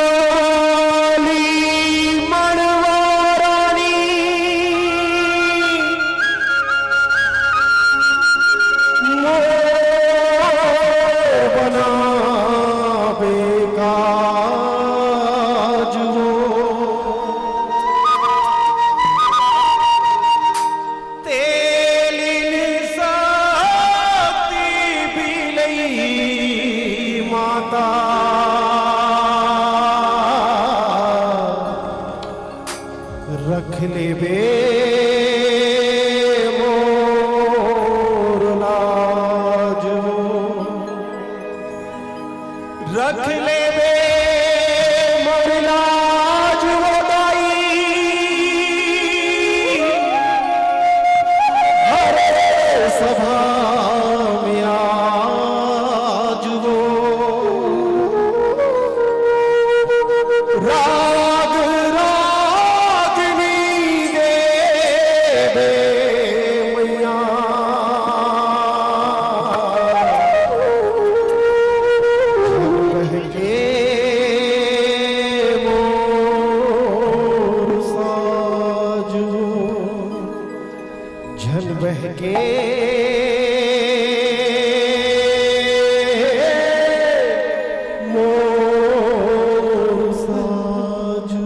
चापाली मणवारानी मोर बनावे काज वो तेलिन साती बिलई माता रख ले बे मोर लाज रख ले बे मोर लाज वो दाई हरे सभा में आज वो राग रागनी दे मैया के मोर साजू झन बह के मोर साजू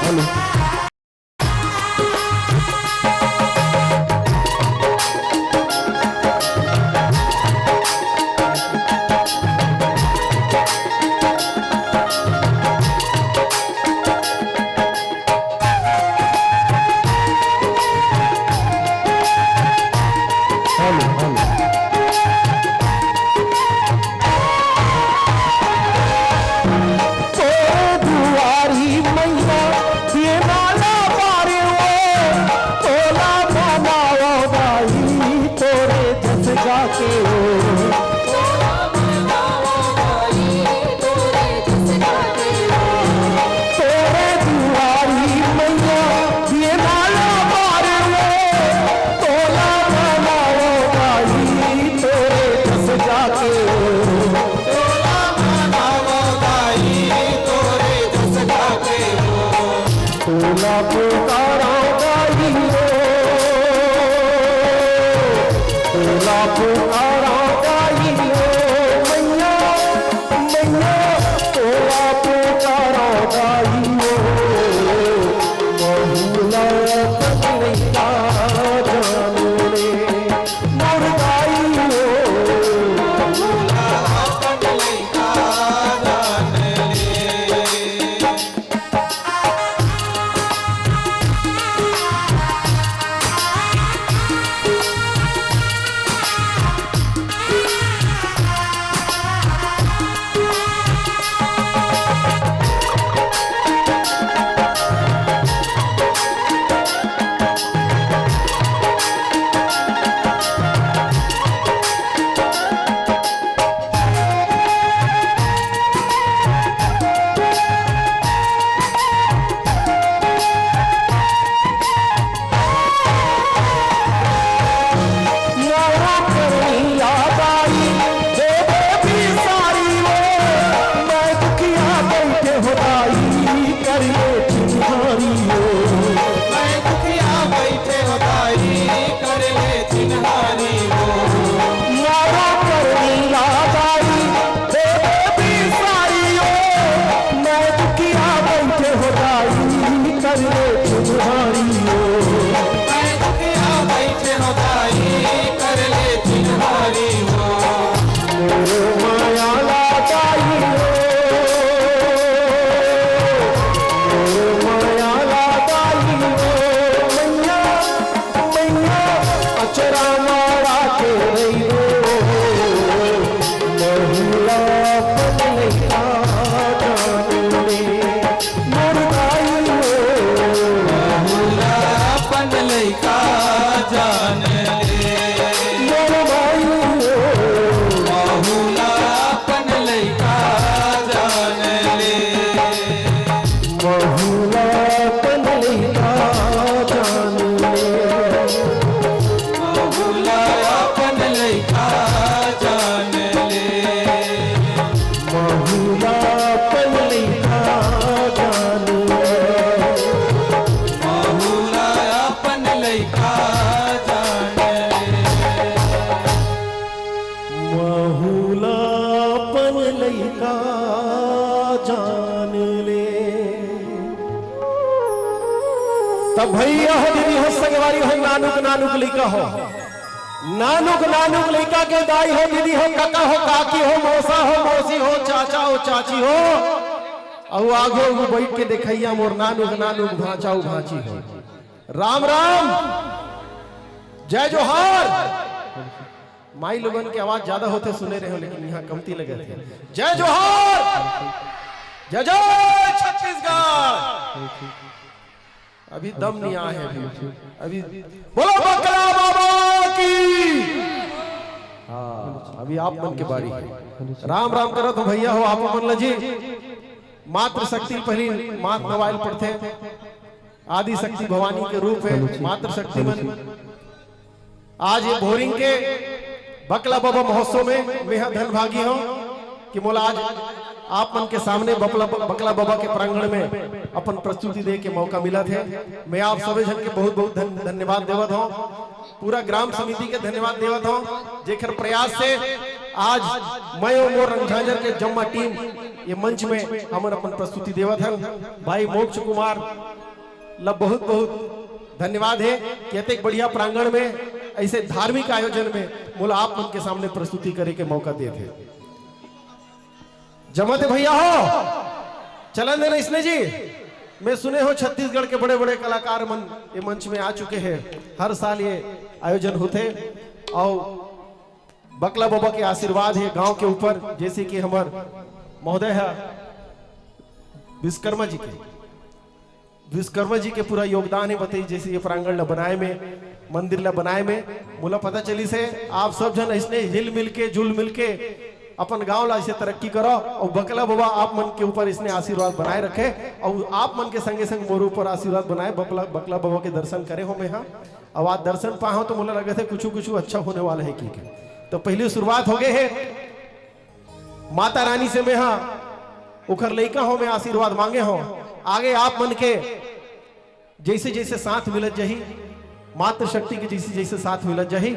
Hello. पुकारा गाई हो, तोला पुकारा गाई हो मैया मैया, तोला पुकारा गाई हो, बहुला पगलैया जान ले मोर गाई हो, बहुला पगलैया जान ले। तब भैया हो दीदी हो सगवारी हो नानुक नानुक लइका हो, नानुक नानुक लइका के दाई हो दीदी हो काका हो काकी हो मौसा हो मौसी हो चाचा हो चाची हो, और आगे वो बैठ के देखैया मोर नानुक नानुक भांचा हो भांची हो। राम राम जय जोहार। माई लोगन की आवाज ज्यादा होते सुने रहे हो लेकिन यहाँ कमती लगे थे। जय जोहार जय जय छत्तीसगढ़। अभी दम नहीं आया है अभी बोलो बकला बाबा की। हाँ अभी आप मन के बारी है। राम राम करो तो भैया हो आप मन लजी। मात्र शक्ति पहली मात नवाइल पढ़ते आदि शक्ति भवानी के रूप है मात्र शक्ति मन। आज ये भोरिंग के बकला बाबा महोत्सव में मैं धन भागी हूँ कि मोला आज आप मन के सामने बकला बाबा के प्रांगण में अपन प्रस्तुति दे के मौका मिला थे। मैं आप सभी जन के बहुत बहुत धन्यवाद देवत हूँ। पूरा ग्राम समिति के धन्यवाद देवत हूँ जेकर प्रयास से आज मैं और मोर रंगझांझर के जम्मा टीम ये मंच में हमन अपन प्रस्तुति देवत है। भाई मोक्ष कुमार लब बहुत बहुत धन्यवाद है कि इतने बढ़िया प्रांगण में ऐसे धार्मिक आयोजन में मोला आप मन के सामने प्रस्तुति करे के मौका दे थे। जमाते भैया हो चलन देना इसने जी। मैं सुने हो छत्तीसगढ़ के बड़े बड़े कलाकार मन ये मंच में आ चुके हैं। हर साल ये आयोजन होते और बकला बाबा के आशीर्वाद है गांव के ऊपर। जैसे कि हमारे महोदय है विश्वकर्मा जी के पूरा योगदान है बताइए। जैसे ये प्रांगण ला बनाए में मंदिर ला बनाए में मुला पता चली से आप सब जन इसने हिल मिल के जुल मिल के अपन गांव ला इसे तरक्की करो और बकला बाबा आप मन के ऊपर इसने आशीर्वाद बनाए रखे और आप मन के संगे संग मोर ऊपर आशीर्वाद बनाए। बकला बाबा के दर्शन करे हो मैं हाँ अब आज दर्शन पाओ तो मुझे लगे थे कुछ अच्छा होने वाला है। ठीक है तो पहली शुरुआत हो गए है माता रानी से मैं हाँ उखर लइका हो मैं आशीर्वाद मांगे हो। आगे आप मन के जैसे जैसे साथ मिलत जही मातृ शक्ति के जैसे जैसे साथ मिलत जही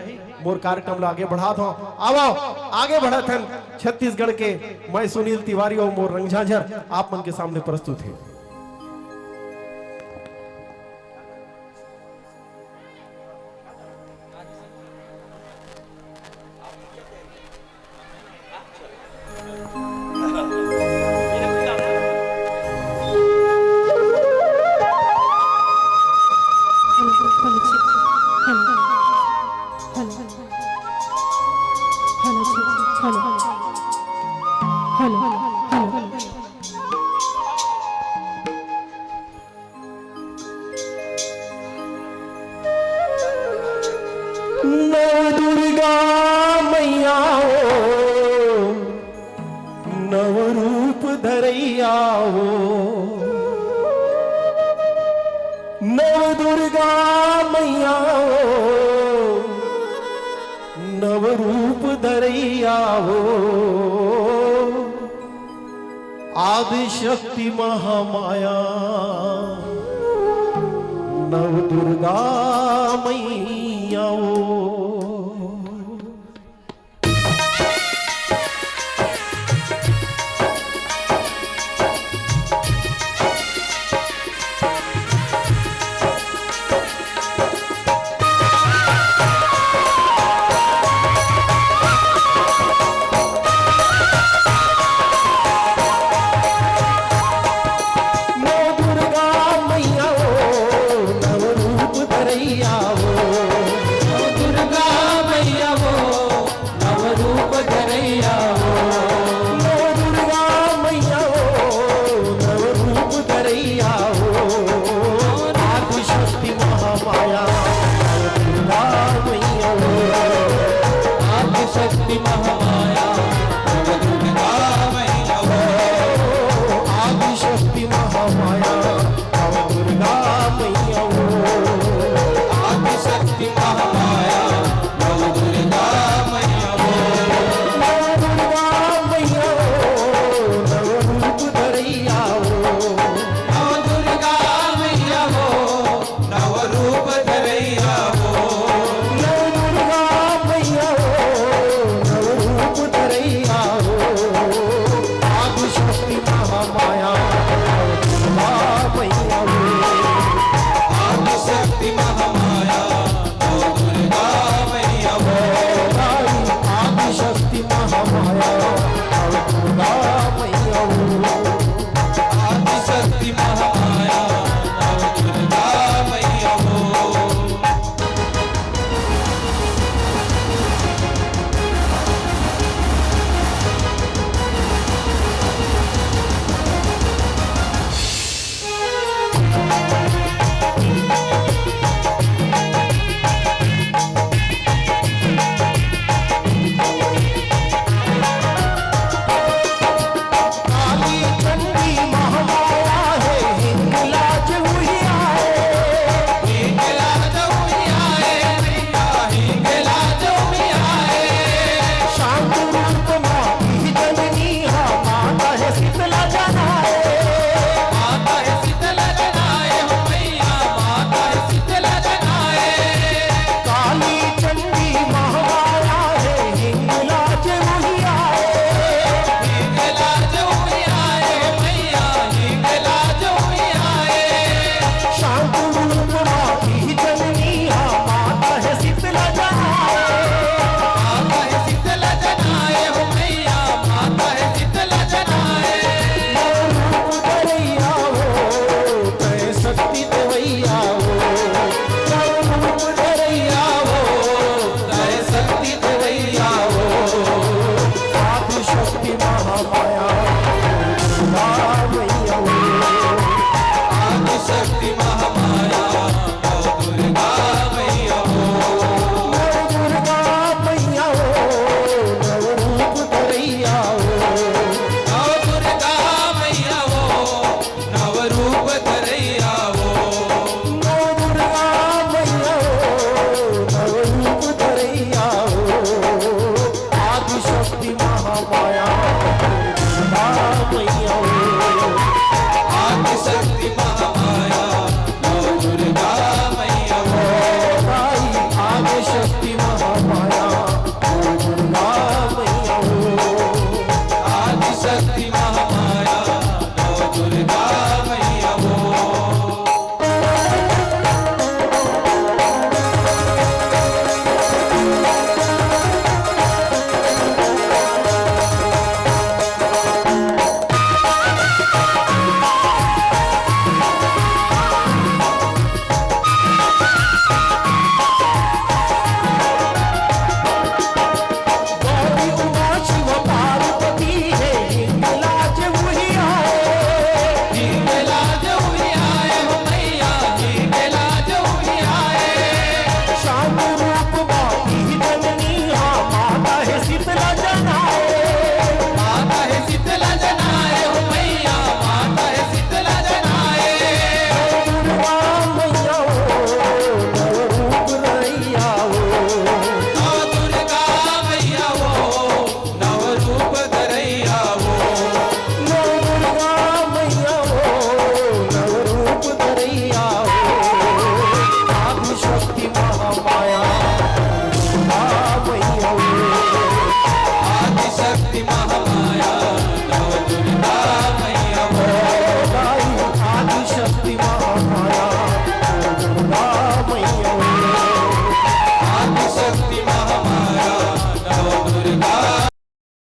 मोर कार्यक्रम ला आगे बढ़ा दो। आओ आगे बढ़त हन छत्तीसगढ़ के मैं सुनील तिवारी और मोर रंगझाझर आप मन के सामने प्रस्तुत है। नव दुर्गा मैया नव रूप धरैया हो, नव दुर्गा मैया नव रूप धरैया हो, आदि शक्ति महामाया नव दुर्गा मैया हो। आदिशक्ति महामाया